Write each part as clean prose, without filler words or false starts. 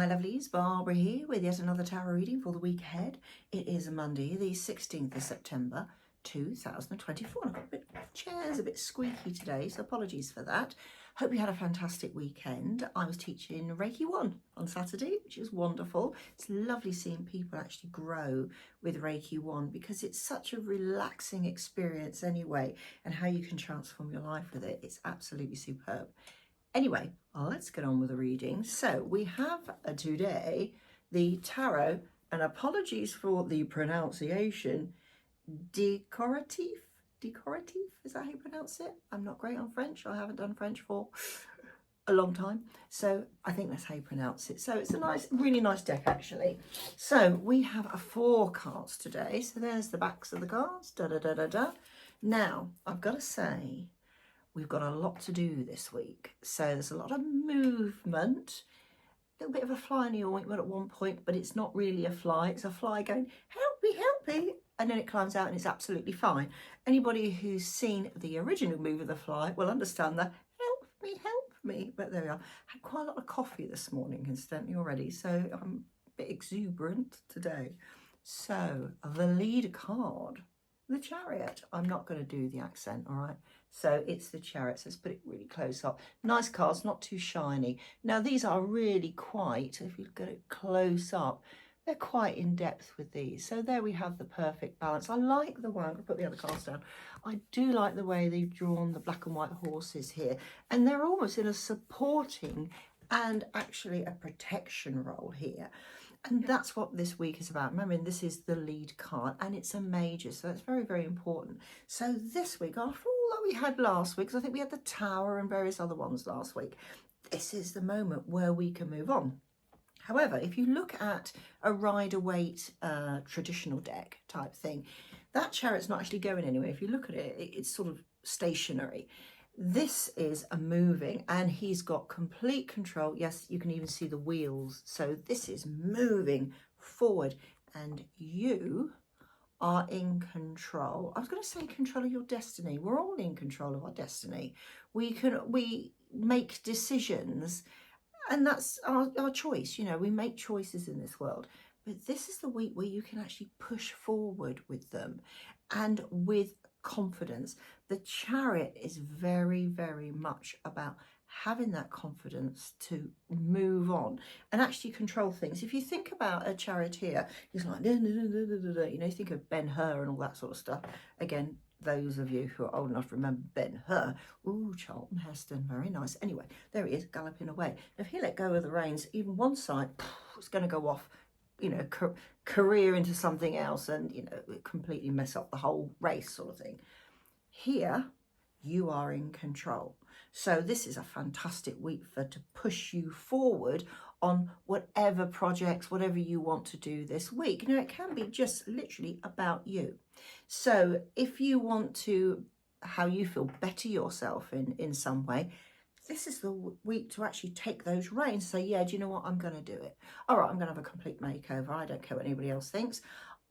my lovelies, Barbara here with yet another tarot reading for the week ahead. It is Monday, the 16th of September 2024. I've got a bit, chair's a bit squeaky today, so apologies for that. Hope you had a fantastic weekend. I was teaching Reiki 1 on Saturday, which is wonderful. It's lovely seeing people actually grow with Reiki 1 because it's such a relaxing experience anyway, and how you can transform your life with it. It's absolutely superb. Anyway, let's get on with the reading. So we have today the tarot, and apologies for the pronunciation, decorative, is that how you pronounce it? I'm not great on French. I haven't done French for a long time, so I think that's how you pronounce it. So it's a nice, really nice deck actually. So we have 4 cards today. So there's the backs of the cards. Now I've got to say, we've got a lot to do this week. So there's a lot of movement, a little bit of a fly in the ointment at one point, but it's not really a fly. It's a fly going, help me, help me. And then it climbs out and it's absolutely fine. Anybody who's seen the original move of the fly will understand that, help me. But there we are. Had quite a lot of coffee this morning, incidentally, already. So I'm a bit exuberant today. So the lead card, the Chariot. I'm not going to do the accent, all right? So it's the Chariot. So let's put it really close up. Nice cards, not too shiny. Now these are really quite, if you get it close up, they're quite in depth with these. So there we have the perfect balance. I like the way, I'm going to put the other cards down. I do like the way they've drawn the black and white horses here. And they're almost in a supporting and actually a protection role here. And that's what this week is about. Remember, this is the lead card and it's a major, so it's very, very important. So this week, after all that we had last week, because I think we had the Tower and various other ones last week, this is the moment where we can move on. However, if you look at a Rider-Waite traditional deck type thing, that Chariot's not actually going anywhere. If you look at it, it's sort of stationary. This is a moving, and he's got complete control. Yes, you can even see the wheels. So this is moving forward, and you are in control. I was going to say control of your destiny. We're all in control of our destiny. We make decisions, and that's our choice. You know, we make choices in this world. But this is the week where you can actually push forward with them and with confidence. The Chariot is very, very much about having that confidence to move on and actually control things. If you think about a charioteer, he's like, you know, think of Ben-Hur and all that sort of stuff. Again, those of you who are old enough to remember Ben-Hur. Ooh, Charlton Heston, very nice. Anyway, there he is, galloping away. If he let go of the reins, even one side, it's going to go off, you know, career into something else and, you know, completely mess up the whole race sort of thing. Here, you are in control. So this is a fantastic week to push you forward on whatever projects, whatever you want to do this week. Now, it can be just literally about you. So if you want to, how you feel, better yourself in some way, this is the week to actually take those reins. Say, yeah, do you know what? I'm going to do it. All right, I'm going to have a complete makeover. I don't care what anybody else thinks.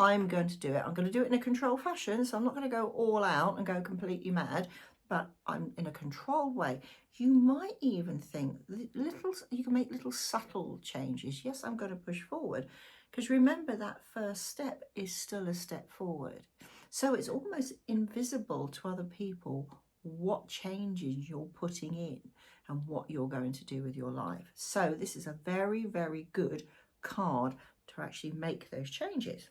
I'm going to do it. I'm going to do it in a controlled fashion. So I'm not going to go all out and go completely mad, but I'm in a controlled way. You might even think you can make little subtle changes. Yes, I'm going to push forward, because remember that first step is still a step forward. So it's almost invisible to other people what changes you're putting in and what you're going to do with your life. So this is a very, very good card to actually make those changes.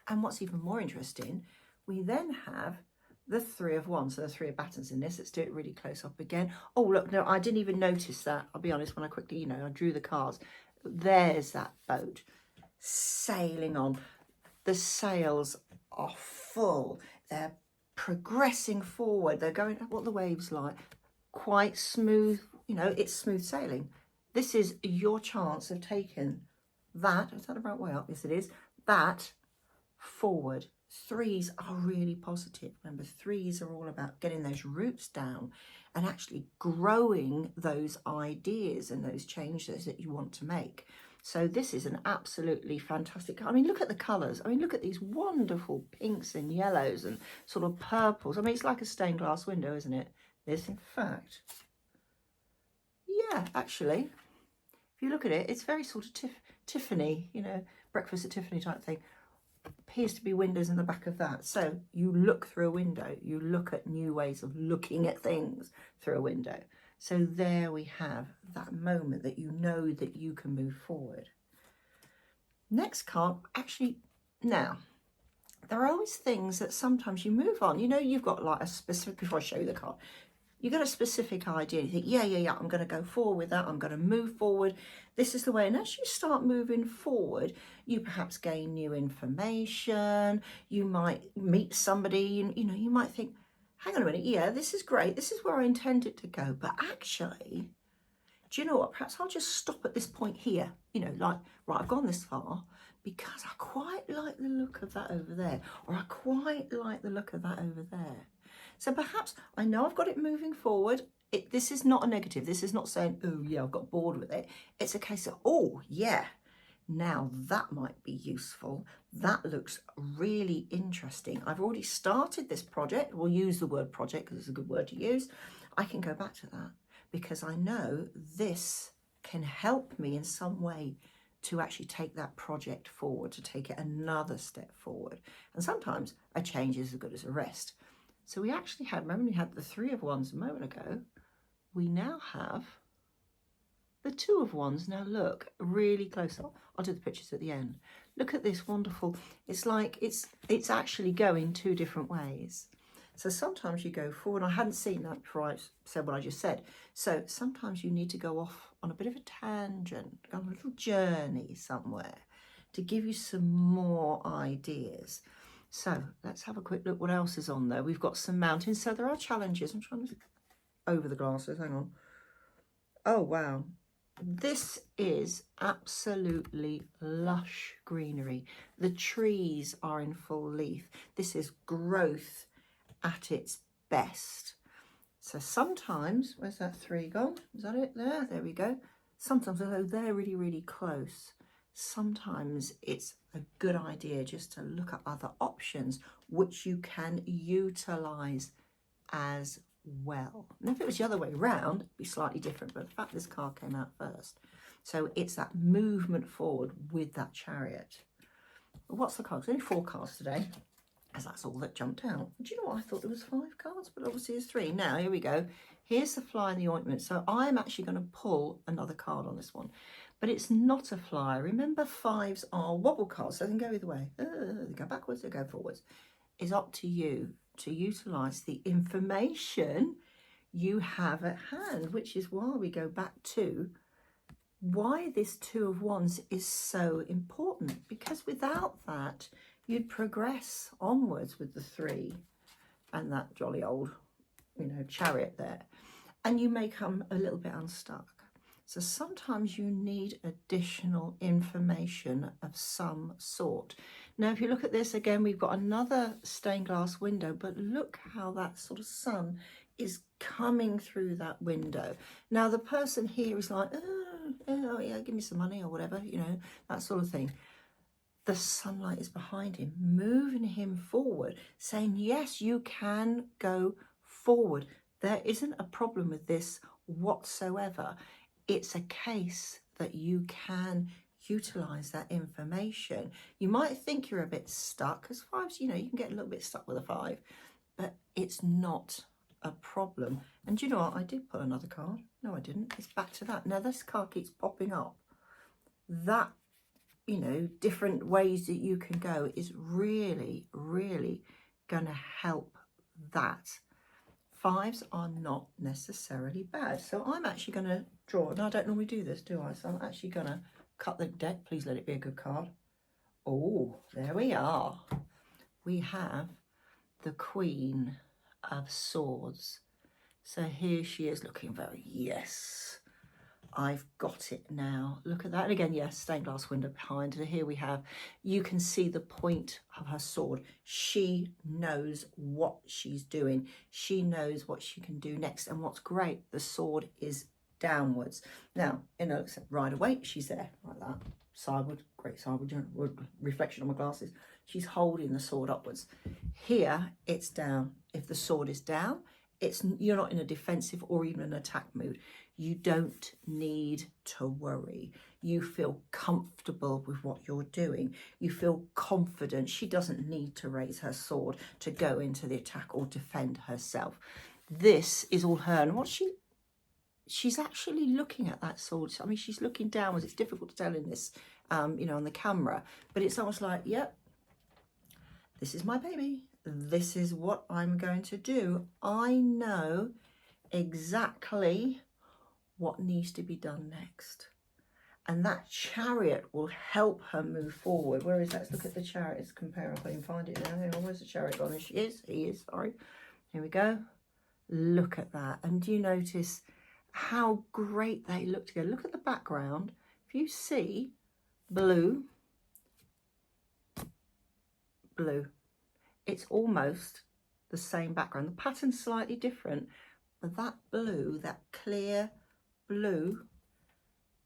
And what's even more interesting, we then have the 3 of Wands. So the 3 of Battens in this. Let's do it really close up again. Oh, look, no, I didn't even notice that. I'll be honest, when I quickly, you know, I drew the cards. There's that boat sailing on. The sails are full. They're progressing forward. They're going what the waves like. Quite smooth, you know, it's smooth sailing. This is your chance of taking that. Is that the right way up? Yes, it is. That forward. 3s are really positive. Remember, 3s are all about getting those roots down and actually growing those ideas and those changes that you want to make. So this is an absolutely fantastic, I mean, look at the colours. I mean, look at these wonderful pinks and yellows and sort of purples. I mean, it's like a stained glass window, isn't it? This, in fact, yeah, actually, If you look at it, it's very sort of Tiffany, you know, Breakfast at Tiffany type thing. Appears to be windows in the back of that. So you look through a window, you look at new ways of looking at things through a window. So there we have that moment that you know that you can move forward. Next card, actually, now, there are always things that sometimes you move on. You know, you've got like a specific, before I show you the card, you get a specific idea. You think, yeah, I'm going to go forward with that. I'm going to move forward. This is the way. And as you start moving forward, you perhaps gain new information. You might meet somebody, you know, you might think, hang on a minute, yeah, this is great. This is where I intended to go. But actually, do you know what? Perhaps I'll just stop at this point here. You know, like, right, I've gone this far because I quite like the look of that over there. Or I quite like the look of that over there. So perhaps I know I've got it moving forward. This is not a negative. This is not saying, oh yeah, I've got bored with it. It's a case of, oh yeah, now that might be useful. That looks really interesting. I've already started this project. We'll use the word project because it's a good word to use. I can go back to that because I know this can help me in some way to actually take that project forward, to take it another step forward. And sometimes a change is as good as a rest. So we actually had, remember we had the 3 of Wands a moment ago, we now have the 2 of Wands. Now look really close. I'll do the pictures at the end. Look at this wonderful, it's like it's actually going 2 different ways. So sometimes you go forward. I hadn't seen that before I said what I just said. So sometimes you need to go off on a bit of a tangent, go on a little journey somewhere to give you some more ideas. So let's have a quick look what else is on there. We've got some mountains. So there are challenges. I'm trying to over the glasses. Hang on. Oh, wow. This is absolutely lush greenery. The trees are in full leaf. This is growth at its best. So sometimes, where's that 3 gone? Is that it there? There we go. Sometimes, although they're really, really close, sometimes it's a good idea just to look at other options which you can utilize as well. And if it was the other way around, it'd be slightly different, but the fact this card came out first. So it's that movement forward with that Chariot. What's the card? There's only 4 cards today, as that's all that jumped out. Do you know what? I thought there was 5 cards, but obviously there's 3. Now, here we go. Here's the fly in the ointment. So I'm actually going to pull another card on this one. But it's not a fly. Remember, 5s are wobble cards, so they can go either way. They go backwards, they go forwards. It's up to you to utilise the information you have at hand, which is why we go back to why this 2 of Wands is so important. Because without that, you'd progress onwards with the 3 and that jolly old, you know, Chariot there. And you may come a little bit unstuck. So sometimes you need additional information of some sort. Now, if you look at this again, we've got another stained glass window, but look how that sort of sun is coming through that window. Now, the person here is like, oh yeah, give me some money or whatever, you know, that sort of thing. The sunlight is behind him, moving him forward, saying, yes, you can go forward. There isn't a problem with this whatsoever. It's a case that you can utilize that information. You might think you're a bit stuck, because 5s, you know, you can get a little bit stuck with a 5, but it's not a problem. And do you know what? I did put another card. No, I didn't. It's back to that. Now, this card keeps popping up. That, you know, different ways that you can go is really, really going to help that. 5s are not necessarily bad. So I'm actually going to draw. Now, I don't normally do this, do I? So I'm actually going to cut the deck. Please let it be a good card. Oh, there we are. We have the Queen of Swords. So here she is looking very, yes, I've got it now. Look at that. And again, yes, stained glass window behind. And here we have, you can see the point of her sword. She knows what she's doing. She knows what she can do next. And what's great, the sword is downwards. Now, you know, right away, she's there like that. Sideward, great sideward reflection on my glasses. She's holding the sword upwards. Here, it's down. If the sword is down, you're not in a defensive or even an attack mood. You don't need to worry. You feel comfortable with what you're doing. You feel confident. She doesn't need to raise her sword to go into the attack or defend herself. This is all her. And what she's actually looking at that sword. I mean, she's looking downwards. It's difficult to tell in this, you know, on the camera, but it's almost like, yep, this is my baby. This is what I'm going to do. I know exactly what needs to be done next. And that chariot will help her move forward. Where is that? Let's look at the chariot. Let's compare. I can't find it now. Hang on, where's the chariot gone? There she is. He is, sorry. Here we go. Look at that. And do you notice how great they look together? Look at the background. If you see blue, blue, it's almost the same background. The pattern's slightly different, but that blue, that clear blue,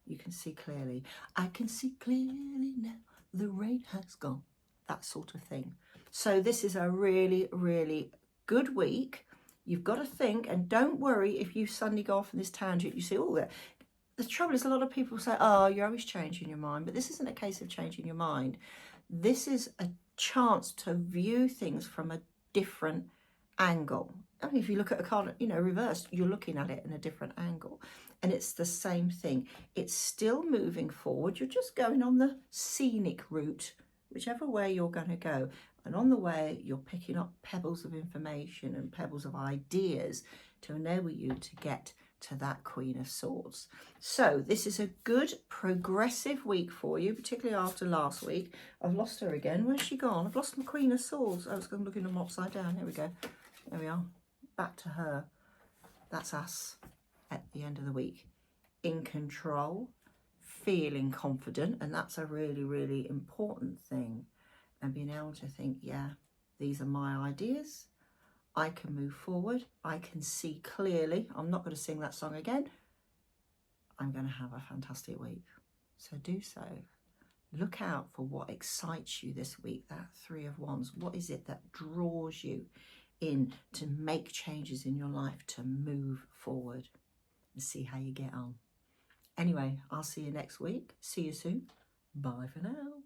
you can see clearly. I can see clearly now, the rain has gone. That sort of thing. So this is a really, really good week. You've got to think, and don't worry if you suddenly go off in this tangent. You see, oh, the trouble is a lot of people say, oh, you're always changing your mind. But this isn't a case of changing your mind. This is a chance to view things from a different angle. I mean, if you look at a card, you know, reversed, you're looking at it in a different angle. And it's the same thing. It's still moving forward. You're just going on the scenic route, whichever way you're going to go. And on the way, you're picking up pebbles of information and pebbles of ideas to enable you to get to that Queen of Swords. So this is a good progressive week for you, particularly after last week. I've lost her again. Where's she gone? I've lost my Queen of Swords. I was looking at them upside down. Here we go. There we are. Back to her. That's us at the end of the week. In control, feeling confident, and that's a really, really important thing. And being able to think, yeah, these are my ideas. I can move forward. I can see clearly. I'm not going to sing that song again. I'm going to have a fantastic week. So do so. Look out for what excites you this week, that Three of Wands. What is it that draws you in to make changes in your life, to move forward, and see how you get on. Anyway, I'll see you next week. See you soon. Bye for now.